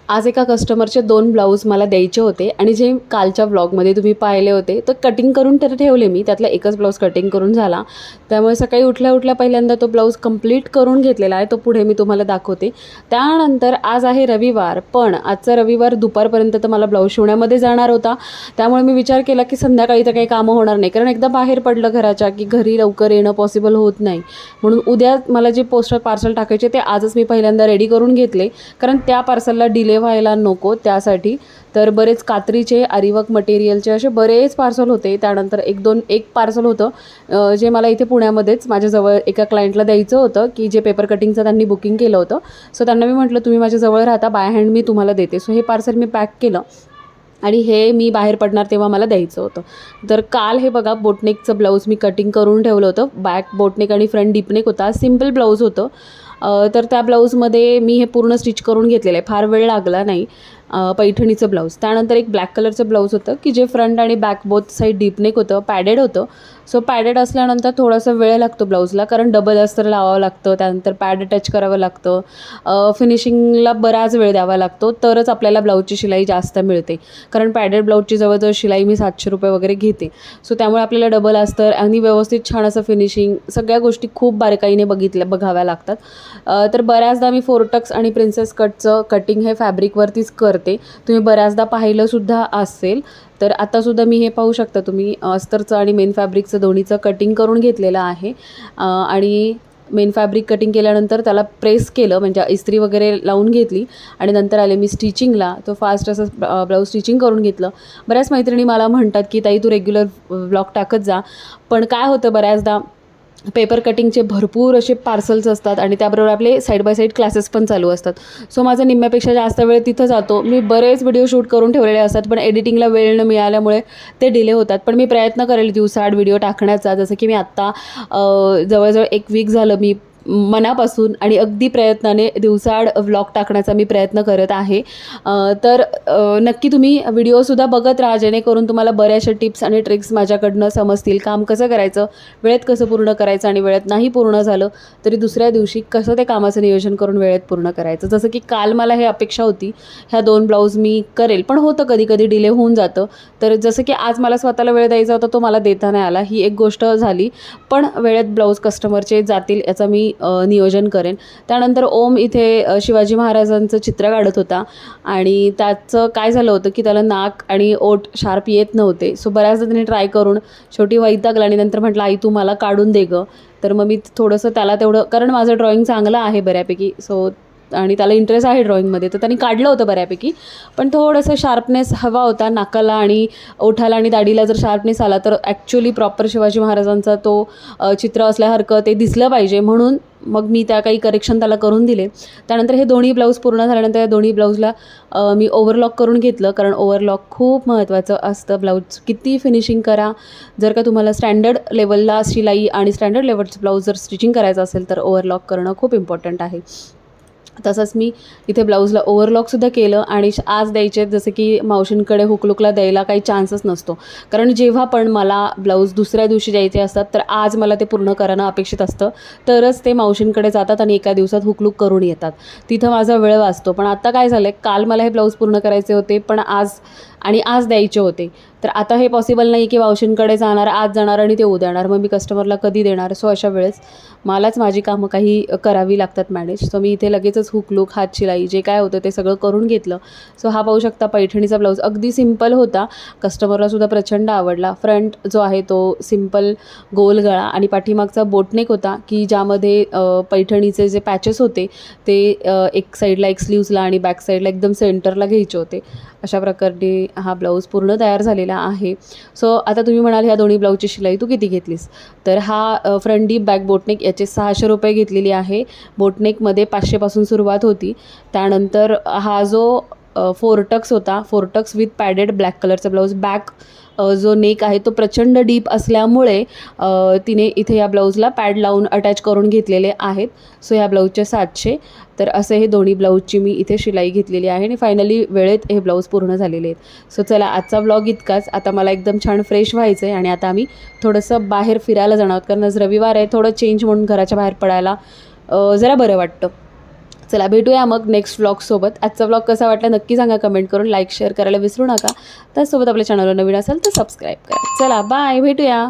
आज एका कस्टमरचे 2 ब्लाऊज मला द्यायचे होते आणि जे कालच्या व्लॉगमध्ये तुम्ही पाहिले होते तर कटिंग करून तर ठेवले मी. त्यातला एकच ब्लाऊज कटिंग करून झाला. त्यामुळे सकाळी उठल्या पहिल्यांदा तो ब्लाऊज कंप्लीट करून घेतलेला आहे. तो पुढे मी तुम्हाला दाखवते. त्यानंतर आज आहे रविवार, पण आजचा रविवार दुपारपर्यंत तर मला ब्लाऊज शिवण्यामध्ये जाणार होता. त्यामुळे मी विचार केला की संध्याकाळी तर काही कामं होणार नाही, कारण एकदा बाहेर पडलं घराच्या की घरी लवकर येणं पॉसिबल होत नाही. म्हणून उद्या मला जे पार्सल टाकायचे ते आजच मी पहिल्यांदा रेडी करून घेतले, कारण त्या पार्सलला डिले व्हायला नको त्यासाठी. तर बरेच कात्रीचे आरीवर्क मटेरियलचे असे बरेच पार्सल होते. त्यानंतर एक पार्सल होतं जे मला इथे पुण्यामध्येच माझ्याजवळ एका क्लायंटला द्यायचं होतं, की जे पेपर कटिंगचं त्यांनी बुकिंग केलं होतं. सो त्यांना मी म्हटलं तुम्ही माझ्याजवळ राहता, बाय हँड मी तुम्हाला देते. सो हे पार्सल मी पॅक केलं आणि हे मी बाहेर पडणार तेव्हा मला द्यायचं होतं. तर काल हे बघा बोटनेकचं ब्लाऊज मी कटिंग करून ठेवलं होतं. बॅक बोटनेक आणि फ्रंट डीपनेक होता. सिम्पल ब्लाऊज होतं. तर त्या ब्लाऊजमध्ये मी हे पूर्ण स्टिच करून घेतलेलं आहे, फार वेळ लागला नाही. पैठणीचं ब्लाऊज. त्यानंतर एक ब्लॅक कलरचं ब्लाऊज होतं की जे फ्रंट आणि बॅक बोथ साईड डीपनेक होतं, पॅडेड होतं. सो पॅडेड असल्यानंतर थोडासा वेळ लागतो ब्लाऊजला, कारण डबल अस्तर लावावं लागतं, त्यानंतर पॅड अटॅच करावं लागतं, फिनिशिंगला बराच वेळ द्यावा लागतो, तरच आपल्याला ब्लाऊजची शिलाई जास्त मिळते. कारण पॅडेड ब्लाऊजची जवळजवळ शिलाई मी 700 रुपये वगैरे घेते. सो त्यामुळे आपल्याला डबल अस्तर आणि व्यवस्थित छान असं फिनिशिंग सगळ्या गोष्टी खूप बारकाईने बघाव्या लागतात. तर बऱ्याचदा मी फोरटक्स आणि प्रिन्सेस कटचं कटिंग हे फॅब्रिकवरतीच करते. तुम्ही बऱ्याचदा पाहिलंसुद्धा असेल. तर आत्तासुद्धा मी हे पाहू शकता तुम्ही, अस्तरचं आणि मेन फॅब्रिकचं दोन्हीचं कटिंग करून घेतलेलं आहे. आणि मेन फॅब्रिक कटिंग केल्यानंतर त्याला प्रेस केलं, म्हणजे इस्त्री वगैरे लावून घेतली आणि नंतर आले मी स्टिचिंगला. तो फास्ट असं ब्लाऊज स्टिचिंग करून घेतलं. बऱ्याच मैत्रिणी मला म्हणतात की ताई तू रेग्युलर ब्लॉग टाकत जा, पण काय होतं बऱ्याचदा पेपर कटिंगचे भरपूर असे पार्सल्स असतात आणि त्याबरोबर आपले साईड बाय साईड क्लासेस पण चालू असतात. सो माझा निम्म्यापेक्षा जास्त वेळ तिथं जातो. मी बरेच व्हिडिओ शूट करून ठेवलेले असतात, पण एडिटिंगला वेळ न मिळाल्यामुळे ते डिले होतात. पण मी प्रयत्न करेल दिवसाआड व्हिडिओ टाकण्याचा. जसं की मी आत्ता जवळजवळ 1 वीक झालं मी मनापासून आणि अगदी प्रयत्नाने दिवसाआड व्लॉग टाकण्याचा मी प्रयत्न करत आहे. तर नक्की तुम्ही व्हिडिओसुद्धा बघत राहा, जेणेकरून तुम्हाला बऱ्याचशा टिप्स आणि ट्रिक्स माझ्याकडनं समजतील. काम कसं करायचं, वेळेत कसं पूर्ण करायचं आणि वेळेत नाही पूर्ण झालं तरी दुसऱ्या दिवशी कसं ते कामाचं नियोजन करून वेळेत पूर्ण करायचं. जसं की काल मला हे अपेक्षा होती, ह्या 2 ब्लाऊज मी करेल, पण होतं कधी कधी डिले होऊन जातं. तर जसं की आज मला स्वतःला वेळ द्यायचा होता, तो मला देता नाही आला, ही एक गोष्ट झाली. पण वेळेत ब्लाऊज कस्टमरचे जातील याचा मी नियोजन करेन. त्यानंतर ओम इथे शिवाजी महाराजांचं चित्र काढत होता आणि त्याचं काय झालं होतं की त्याला नाक आणि ओठ शार्प येत नव्हते. सो बऱ्याचदा त्याने ट्राय करून शेवटी वैतागला आणि नंतर म्हटलं आई तू मला काढून दे गं. तर मग मी थोडंसं त्याला तेवढं, कारण माझं ड्रॉइंग चांगलं आहे बऱ्यापैकी, सो आणि त्याला इंटरेस्ट आहे ड्रॉइंगमध्ये, तर त्यांनी काढलं होतं बऱ्यापैकी. पण थोडंसं शार्पनेस हवा होता नाकाला आणि ओठाला आणि दाढीला. जर शार्पनेस आला तर ॲक्च्युली प्रॉपर शिवाजी महाराजांचा तो चित्र असल्यासारखं ते दिसलं पाहिजे. म्हणून मग मी त्या काही करेक्शन त्याला करून दिले. त्यानंतर हे दोन्ही ब्लाऊज पूर्ण झाल्यानंतर या दोन्ही ब्लाऊजला मी ओव्हरलॉक करून घेतलं, कारण ओव्हरलॉक खूप महत्त्वाचं असतं. ब्लाऊज किती फिनिशिंग करा, जर का तुम्हाला स्टँडर्ड लेवलला शिलाई आणि स्टँडर्ड लेवलचं ब्लाऊज जर स्टिचिंग करायचं असेल तर ओव्हरलॉक करणं खूप इम्पॉर्टंट आहे. तसंच मी इथे ब्लाऊजला ओव्हरलॉकसुद्धा केलं. आणि आज द्यायचे जसे की मावशींकडे हुकलुकला द्यायला काही चान्सच नसतो, कारण जेव्हा पण मला ब्लाऊज दुसऱ्या दिवशी द्यायचे असतात तर आज मला ते पूर्ण करणं अपेक्षित असतं, तरच ते मावशींकडे जातात आणि एका दिवसात हुकलूक करून येतात. तिथं माझा वेळ वाचतो. पण आता काय झालं आहे, काल मला हे ब्लाऊज पूर्ण करायचे होते, पण आज द्यायचे होते. तर आता हे पॉसिबल नाही की मावशींकडे जाणार, आज जाणार आणि ते उद्या येणार, मग मी कस्टमरला कधी देणार. सो अशा वेळेस मलाच माझी कामं काही करावी लागतात मॅनेज. सो मी इथे लगेचच हुकलूक, हात शिलाई जे काय होतं ते सगळं करून घेतलं. सो हा पाहू शकता पैठणीचा ब्लाऊज अगदी सिम्पल होता, कस्टमरलासुद्धा प्रचंड आवडला. फ्रंट जो आहे तो सिम्पल गोल गळा आणि पाठीमागचा बोटनेक होता, की ज्यामध्ये पैठणीचे जे पॅचेस होते ते एक साईडला एक स्लीव्सला आणि बॅक साईडला एकदम सेंटरला घ्यायचे होते. अशा प्रकारे हा ब्लाऊज पूर्ण तयार झालेला आहे. सो आता तुम्ही म्हणाल ह्या दोन्ही ब्लाऊजची शिलाई तू किती घेतलीस, तर हा फ्रंट डीप बॅक बोटनेक याचे 600 रुपये घेतलेली आहे. बोटनेकमध्ये 500 पासून सुरुवात होती. त्यानंतर हा जो फोरटक्स होता, फोरटक्स विथ पॅडेड ब्लॅक कलरचा ब्लाऊज. बॅक जो नेक आहे तो प्रचंड डीप असल्यामुळे तिने इथे या ब्लाऊजला पॅड लावून अटॅच करून घेतलेले आहेत. सो ह्या ब्लाऊजचे 700. तर असे हे दोन्ही ब्लाऊजची मी इथे शिलाई घेतलेली आहे आणि फायनली वेळेत हे ब्लाऊज पूर्ण झालेले आहेत. सो चला आजचा ब्लॉग इतकाच. आता मला एकदम छान फ्रेश व्हायचं आहे आणि आता आम्ही थोडंसं बाहेर फिरायला जाणार आहोत, कारण आज रविवार आहे. थोडं चेंज म्हणून घराच्या बाहेर पडायला जरा बरं वाटतं. चला भेटूया मग नेक्स्ट व्लॉगसोबत. आजचा व्लॉग कसा वाटला नक्की सांगा कमेंट करून. लाईक शेअर करायला विसरू नका. त्याचसोबत आपल्या चॅनलवर नवीन असेल तर सबस्क्राईब करा. चला बाय, भेटूया.